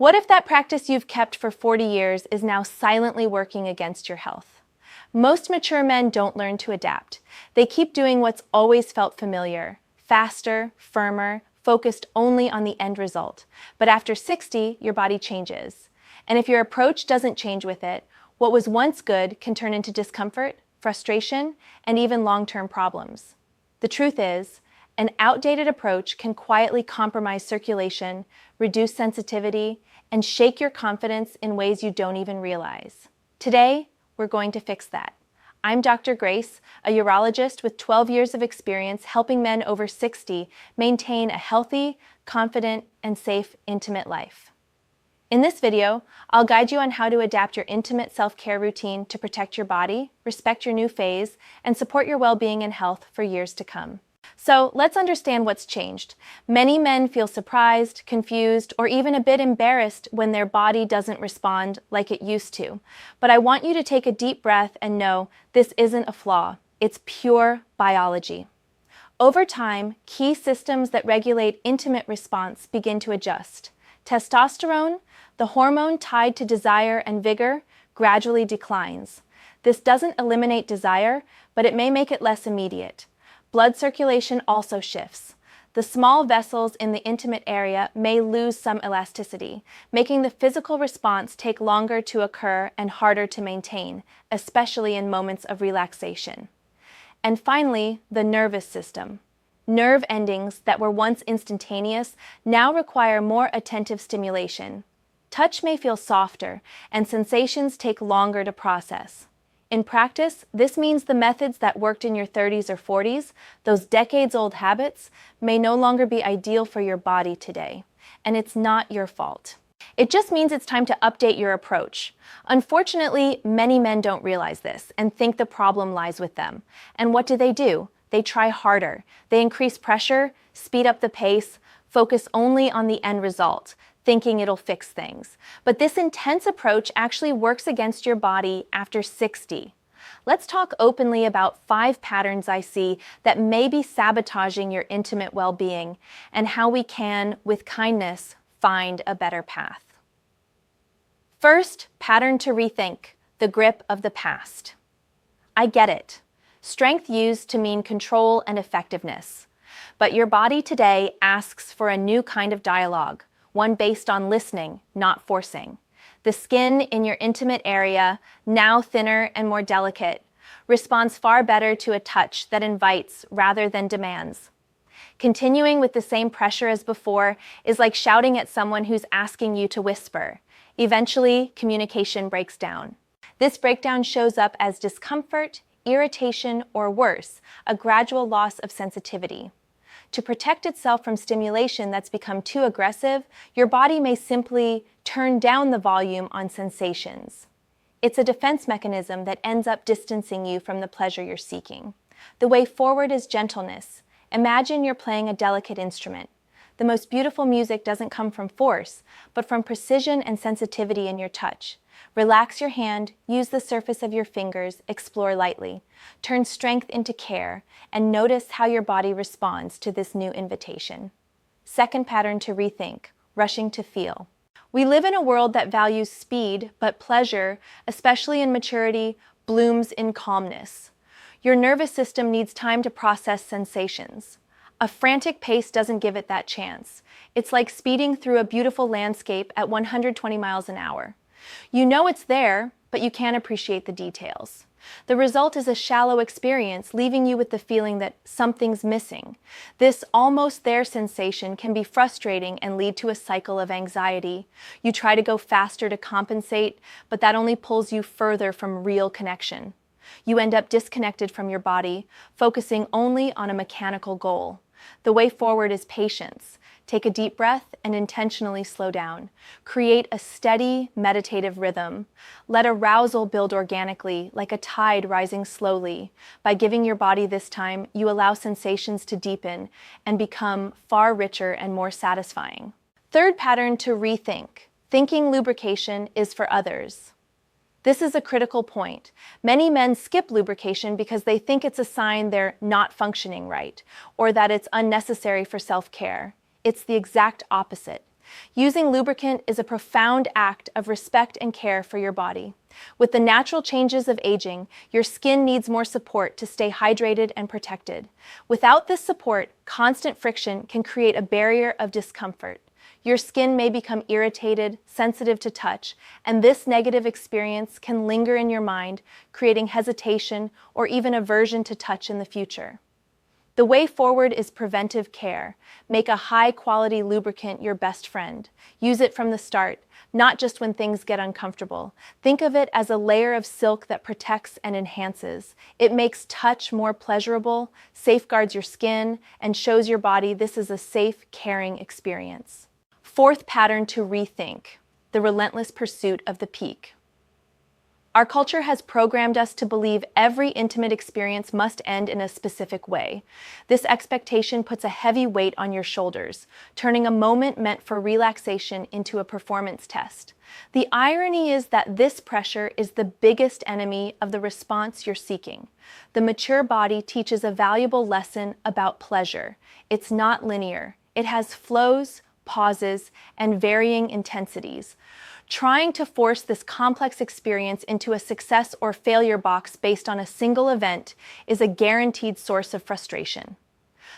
What if that practice you've kept for 40 years is now silently working against your health? Most mature men don't learn to adapt. They keep doing what's always felt familiar, faster, firmer, focused only on the end result. But after 60, your body changes. And if your approach doesn't change with it, what was once good can turn into discomfort, frustration, and even long-term problems. The truth is, an outdated approach can quietly compromise circulation, reduce sensitivity, and shake your confidence in ways you don't even realize. Today, we're going to fix that. I'm Dr. Grace, a urologist with 12 years of experience helping men over 60 maintain a healthy, confident, and safe, intimate life. In this video, I'll guide you on how to adapt your intimate self-care routine to protect your body, respect your new phase, and support your well-being and health for years to come. So let's understand what's changed. Many men feel surprised, confused, or even a bit embarrassed when their body doesn't respond like it used to. But I want you to take a deep breath and know this isn't a flaw. It's pure biology. Over time, key systems that regulate intimate response begin to adjust. Testosterone, the hormone tied to desire and vigor, gradually declines. This doesn't eliminate desire, but it may make it less immediate. Blood circulation also shifts. The small vessels in the intimate area may lose some elasticity, making the physical response take longer to occur and harder to maintain, especially in moments of relaxation. And finally, the nervous system. Nerve endings that were once instantaneous now require more attentive stimulation. Touch may feel softer, and sensations take longer to process. In practice, this means the methods that worked in your 30s or 40s, those decades-old habits, may no longer be ideal for your body today. And it's not your fault. It just means it's time to update your approach. Unfortunately, many men don't realize this and think the problem lies with them. And what do? They try harder. They increase pressure, speed up the pace, focus only on the end result, thinking it'll fix things. But this intense approach actually works against your body after 60. Let's talk openly about 5 patterns I see that may be sabotaging your intimate well-being and how we can, with kindness, find a better path. First, pattern to rethink, the grip of the past. I get it. Strength used to mean control and effectiveness. But your body today asks for a new kind of dialogue, one based on listening, not forcing. The skin in your intimate area, now thinner and more delicate, responds far better to a touch that invites rather than demands. Continuing with the same pressure as before is like shouting at someone who's asking you to whisper. Eventually, communication breaks down. This breakdown shows up as discomfort, irritation, or worse, a gradual loss of sensitivity. To protect itself from stimulation that's become too aggressive, your body may simply turn down the volume on sensations. It's a defense mechanism that ends up distancing you from the pleasure you're seeking. The way forward is gentleness. Imagine you're playing a delicate instrument. The most beautiful music doesn't come from force, but from precision and sensitivity in your touch. Relax your hand, use the surface of your fingers, explore lightly. Turn strength into care, and notice how your body responds to this new invitation. Second pattern to rethink, rushing to feel. We live in a world that values speed, but pleasure, especially in maturity, blooms in calmness. Your nervous system needs time to process sensations. A frantic pace doesn't give it that chance. It's like speeding through a beautiful landscape at 120 miles an hour. You know it's there, but you can't appreciate the details. The result is a shallow experience, leaving you with the feeling that something's missing. This almost there sensation can be frustrating and lead to a cycle of anxiety. You try to go faster to compensate, but that only pulls you further from real connection. You end up disconnected from your body, focusing only on a mechanical goal. The way forward is patience. Take a deep breath and intentionally slow down. Create a steady, meditative rhythm. Let arousal build organically, like a tide rising slowly. By giving your body this time, you allow sensations to deepen and become far richer and more satisfying. Third pattern to rethink. Thinking lubrication is for others. This is a critical point. Many men skip lubrication because they think it's a sign they're not functioning right, or that it's unnecessary for self-care. It's the exact opposite. Using lubricant is a profound act of respect and care for your body. With the natural changes of aging, your skin needs more support to stay hydrated and protected. Without this support, constant friction can create a barrier of discomfort. Your skin may become irritated, sensitive to touch, and this negative experience can linger in your mind, creating hesitation or even aversion to touch in the future. The way forward is preventive care. Make a high-quality lubricant your best friend. Use it from the start, not just when things get uncomfortable. Think of it as a layer of silk that protects and enhances. It makes touch more pleasurable, safeguards your skin, and shows your body this is a safe, caring experience. Fourth pattern to rethink: the relentless pursuit of the peak. Our culture has programmed us to believe every intimate experience must end in a specific way. This expectation puts a heavy weight on your shoulders, turning a moment meant for relaxation into a performance test. The irony is that this pressure is the biggest enemy of the response you're seeking. The mature body teaches a valuable lesson about pleasure. It's not linear. It has flows, pauses, and varying intensities. Trying to force this complex experience into a success or failure box based on a single event is a guaranteed source of frustration.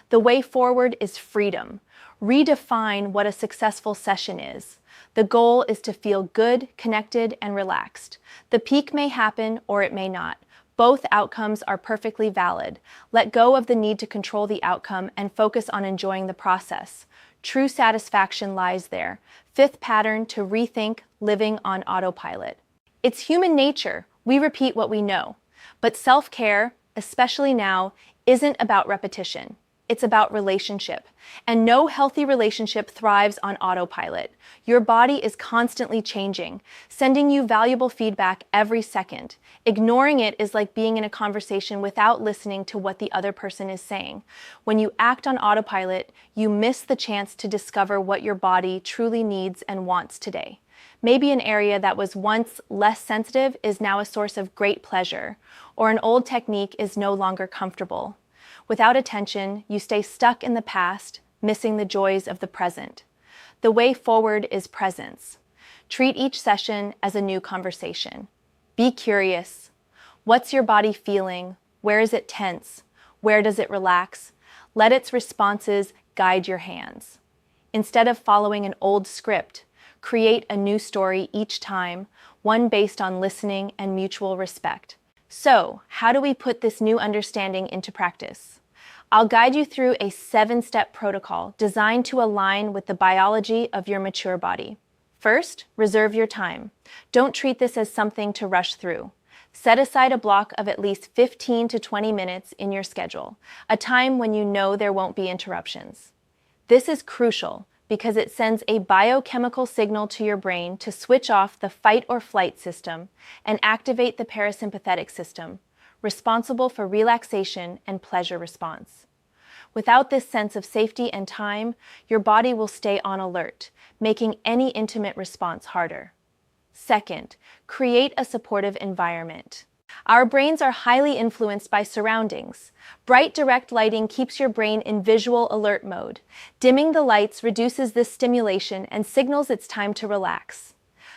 The way forward is freedom. Redefine what a successful session is. The goal is to feel good, connected, and relaxed. The peak may happen or it may not. Both outcomes are perfectly valid. Let go of the need to control the outcome and focus on enjoying the process. True satisfaction lies there. Fifth pattern to rethink: living on autopilot. It's human nature. We repeat what we know. But self-care, especially now, isn't about repetition. It's about relationship. And no healthy relationship thrives on autopilot. Your body is constantly changing, sending you valuable feedback every second. Ignoring it is like being in a conversation without listening to what the other person is saying. When you act on autopilot, you miss the chance to discover what your body truly needs and wants today. Maybe an area that was once less sensitive is now a source of great pleasure, or an old technique is no longer comfortable. Without attention, you stay stuck in the past, missing the joys of the present. The way forward is presence. Treat each session as a new conversation. Be curious. What's your body feeling? Where is it tense? Where does it relax? Let its responses guide your hands. Instead of following an old script, create a new story each time, one based on listening and mutual respect. So, how do we put this new understanding into practice? I'll guide you through a 7-step protocol designed to align with the biology of your mature body. First, reserve your time. Don't treat this as something to rush through. Set aside a block of at least 15 to 20 minutes in your schedule, a time when you know there won't be interruptions. This is crucial because it sends a biochemical signal to your brain to switch off the fight or flight system and activate the parasympathetic system, responsible for relaxation and pleasure response. Without this sense of safety and time, your body will stay on alert, making any intimate response harder. Second, create a supportive environment. Our brains are highly influenced by surroundings. Bright, direct lighting keeps your brain in visual alert mode. Dimming the lights reduces this stimulation and signals it's time to relax.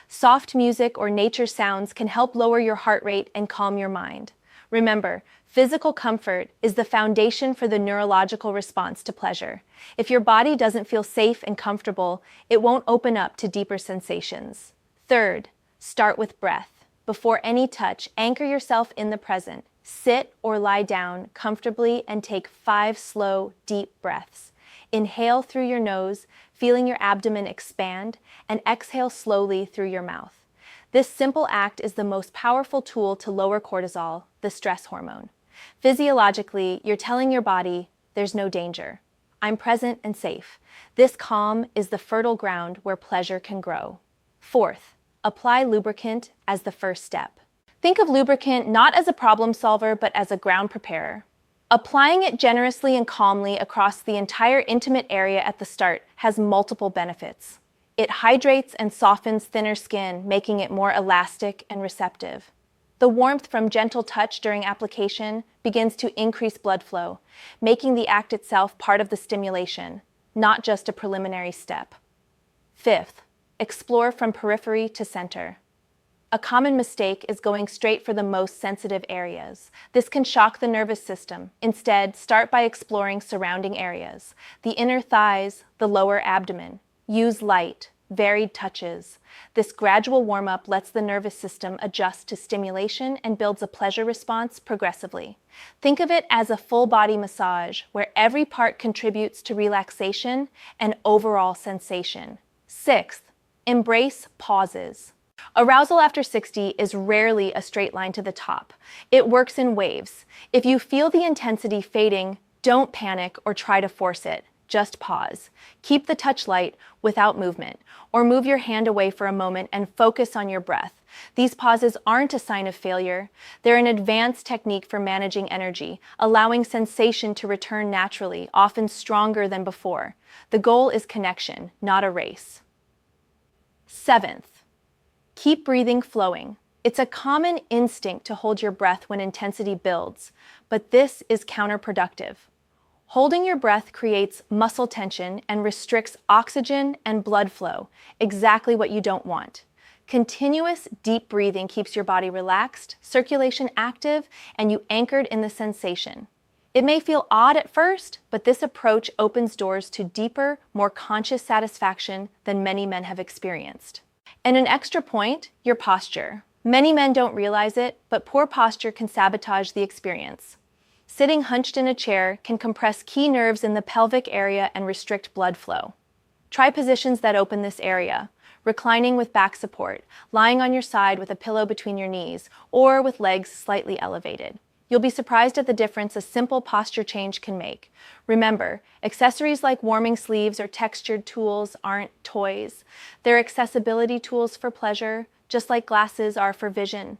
Soft music or nature sounds can help lower your heart rate and calm your mind. Remember, physical comfort is the foundation for the neurological response to pleasure. If your body doesn't feel safe and comfortable, it won't open up to deeper sensations. Third, start with breath. Before any touch, anchor yourself in the present. Sit or lie down comfortably and take 5 slow, deep breaths. Inhale through your nose, feeling your abdomen expand, and exhale slowly through your mouth. This simple act is the most powerful tool to lower cortisol, the stress hormone. Physiologically, you're telling your body, there's no danger. I'm present and safe. This calm is the fertile ground where pleasure can grow. Fourth, apply lubricant as the first step. Think of lubricant not as a problem solver, but as a ground preparer. Applying it generously and calmly across the entire intimate area at the start has multiple benefits. It hydrates and softens thinner skin, making it more elastic and receptive. The warmth from gentle touch during application begins to increase blood flow, making the act itself part of the stimulation, not just a preliminary step. Fifth, explore from periphery to center. A common mistake is going straight for the most sensitive areas. This can shock the nervous system. Instead, start by exploring surrounding areas, the inner thighs, the lower abdomen. Use light, varied touches. This gradual warm-up lets the nervous system adjust to stimulation and builds a pleasure response progressively. Think of it as a full-body massage where every part contributes to relaxation and overall sensation. Sixth, embrace pauses. Arousal after 60 is rarely a straight line to the top. It works in waves. If you feel the intensity fading, don't panic or try to force it. Just pause. Keep the touch light without movement, or move your hand away for a moment and focus on your breath. These pauses aren't a sign of failure. They're an advanced technique for managing energy, allowing sensation to return naturally, often stronger than before. The goal is connection, not a race. Seventh, keep breathing flowing. It's a common instinct to hold your breath when intensity builds, but this is counterproductive. Holding your breath creates muscle tension and restricts oxygen and blood flow, exactly what you don't want. Continuous deep breathing keeps your body relaxed, circulation active, and you anchored in the sensation. It may feel odd at first, but this approach opens doors to deeper, more conscious satisfaction than many men have experienced. And an extra point, your posture. Many men don't realize it, but poor posture can sabotage the experience. Sitting hunched in a chair can compress key nerves in the pelvic area and restrict blood flow. Try positions that open this area. Reclining with back support, lying on your side with a pillow between your knees, or with legs slightly elevated. You'll be surprised at the difference a simple posture change can make. Remember, accessories like warming sleeves or textured tools aren't toys. They're accessibility tools for pleasure, just like glasses are for vision.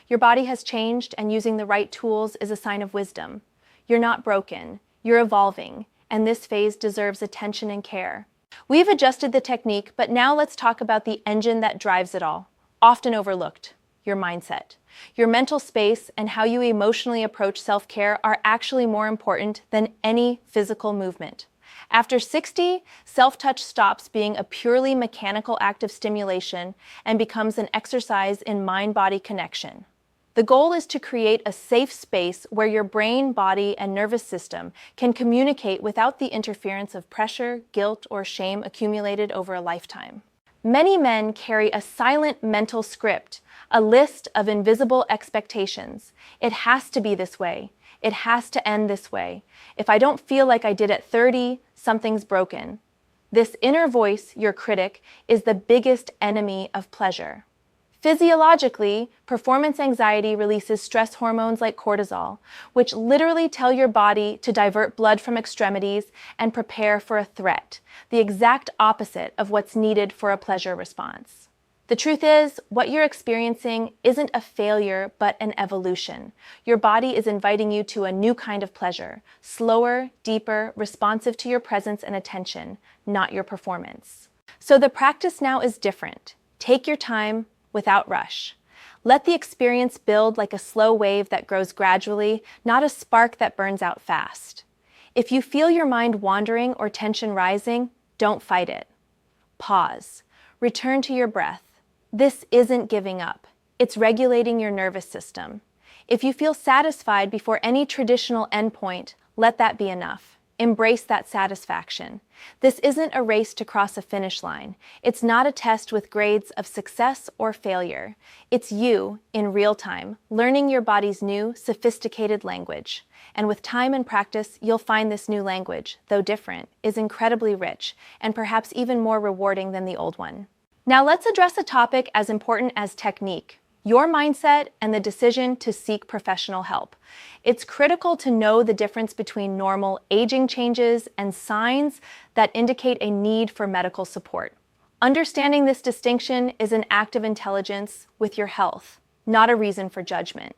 Your body has changed, and using the right tools is a sign of wisdom. You're not broken, you're evolving, and this phase deserves attention and care. We've adjusted the technique, but now let's talk about the engine that drives it all, often overlooked, your mindset. Your mental space and how you emotionally approach self-care are actually more important than any physical movement. After 60, self-touch stops being a purely mechanical act of stimulation and becomes an exercise in mind-body connection. The goal is to create a safe space where your brain, body, and nervous system can communicate without the interference of pressure, guilt, or shame accumulated over a lifetime. Many men carry a silent mental script, a list of invisible expectations. It has to be this way. It has to end this way. If I don't feel like I did at 30, something's broken. This inner voice, your critic, is the biggest enemy of pleasure. Physiologically, performance anxiety releases stress hormones like cortisol, which literally tell your body to divert blood from extremities and prepare for a threat, the exact opposite of what's needed for a pleasure response. The truth is, what you're experiencing isn't a failure, but an evolution. Your body is inviting you to a new kind of pleasure, slower, deeper, responsive to your presence and attention, not your performance. So the practice now is different. Take your time, without rush. Let the experience build like a slow wave that grows gradually, not a spark that burns out fast. If you feel your mind wandering or tension rising, don't fight it. Pause. Return to your breath. This isn't giving up. It's regulating your nervous system. If you feel satisfied before any traditional endpoint, let that be enough. Embrace that satisfaction. This isn't a race to cross a finish line. It's not a test with grades of success or failure. It's you, in real time, learning your body's new, sophisticated language. And with time and practice, you'll find this new language, though different, is incredibly rich and perhaps even more rewarding than the old one. Now let's address a topic as important as technique: your mindset and the decision to seek professional help. It's critical to know the difference between normal aging changes and signs that indicate a need for medical support. Understanding this distinction is an act of intelligence with your health, not a reason for judgment.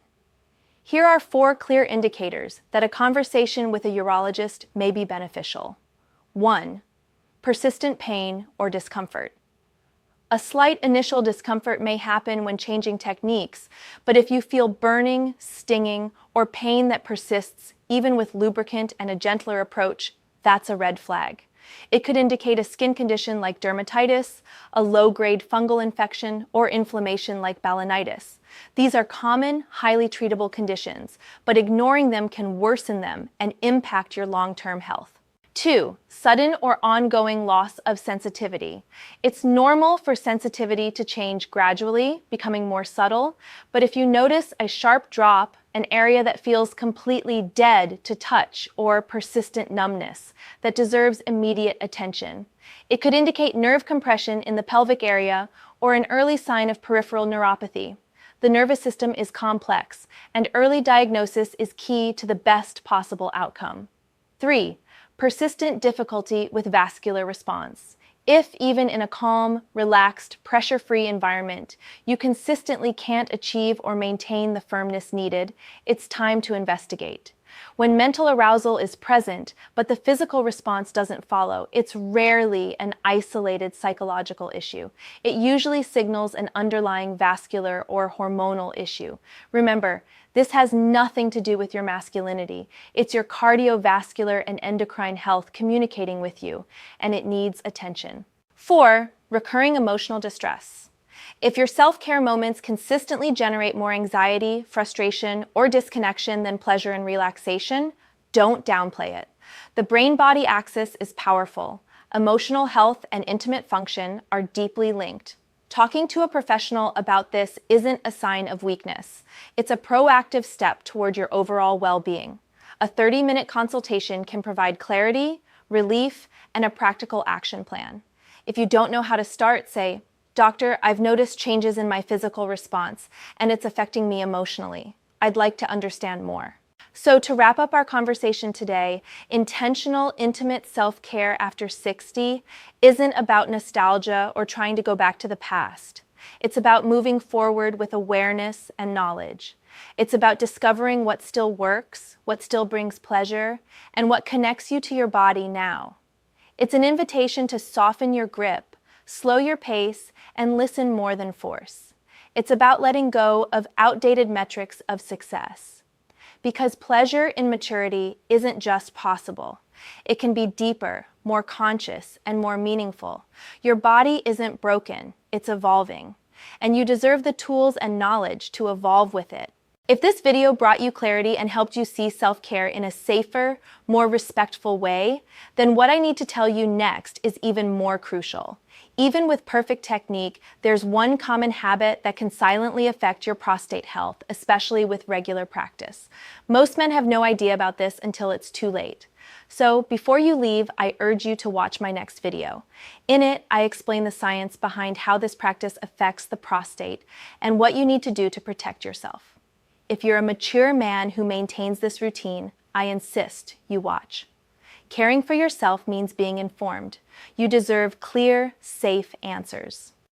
Here are 4 clear indicators that a conversation with a urologist may be beneficial. 1. Persistent pain or discomfort. A slight initial discomfort may happen when changing techniques, but if you feel burning, stinging, or pain that persists even with lubricant and a gentler approach, that's a red flag. It could indicate a skin condition like dermatitis, a low-grade fungal infection, or inflammation like balanitis. These are common, highly treatable conditions, but ignoring them can worsen them and impact your long-term health. 2. Sudden or ongoing loss of sensitivity. It's normal for sensitivity to change gradually, becoming more subtle, but if you notice a sharp drop, an area that feels completely dead to touch, or persistent numbness that deserves immediate attention, it could indicate nerve compression in the pelvic area or an early sign of peripheral neuropathy. The nervous system is complex, and early diagnosis is key to the best possible outcome. 3. Persistent difficulty with vascular response. If, even in a calm, relaxed, pressure-free environment, you consistently can't achieve or maintain the firmness needed, it's time to investigate. When mental arousal is present, but the physical response doesn't follow, it's rarely an isolated psychological issue. It usually signals an underlying vascular or hormonal issue. Remember, this has nothing to do with your masculinity. It's your cardiovascular and endocrine health communicating with you, and it needs attention. 4. Recurring emotional distress. If your self-care moments consistently generate more anxiety, frustration, or disconnection than pleasure and relaxation, don't downplay it. The brain-body axis is powerful. Emotional health and intimate function are deeply linked. Talking to a professional about this isn't a sign of weakness. It's a proactive step toward your overall well-being. A 30-minute consultation can provide clarity, relief, and a practical action plan. If you don't know how to start, say, "Doctor, I've noticed changes in my physical response, and it's affecting me emotionally. I'd like to understand more." So to wrap up our conversation today, intentional, intimate self-care after 60 isn't about nostalgia or trying to go back to the past. It's about moving forward with awareness and knowledge. It's about discovering what still works, what still brings pleasure, and what connects you to your body now. It's an invitation to soften your grip, slow your pace, and listen more than force. It's about letting go of outdated metrics of success. Because pleasure in maturity isn't just possible. It can be deeper, more conscious, and more meaningful. Your body isn't broken, it's evolving. And you deserve the tools and knowledge to evolve with it. If this video brought you clarity and helped you see self-care in a safer, more respectful way, then what I need to tell you next is even more crucial. Even with perfect technique, there's one common habit that can silently affect your prostate health, especially with regular practice. Most men have no idea about this until it's too late. So before you leave, I urge you to watch my next video. In it, I explain the science behind how this practice affects the prostate and what you need to do to protect yourself. If you're a mature man who maintains this routine, I insist you watch. Caring for yourself means being informed. You deserve clear, safe answers.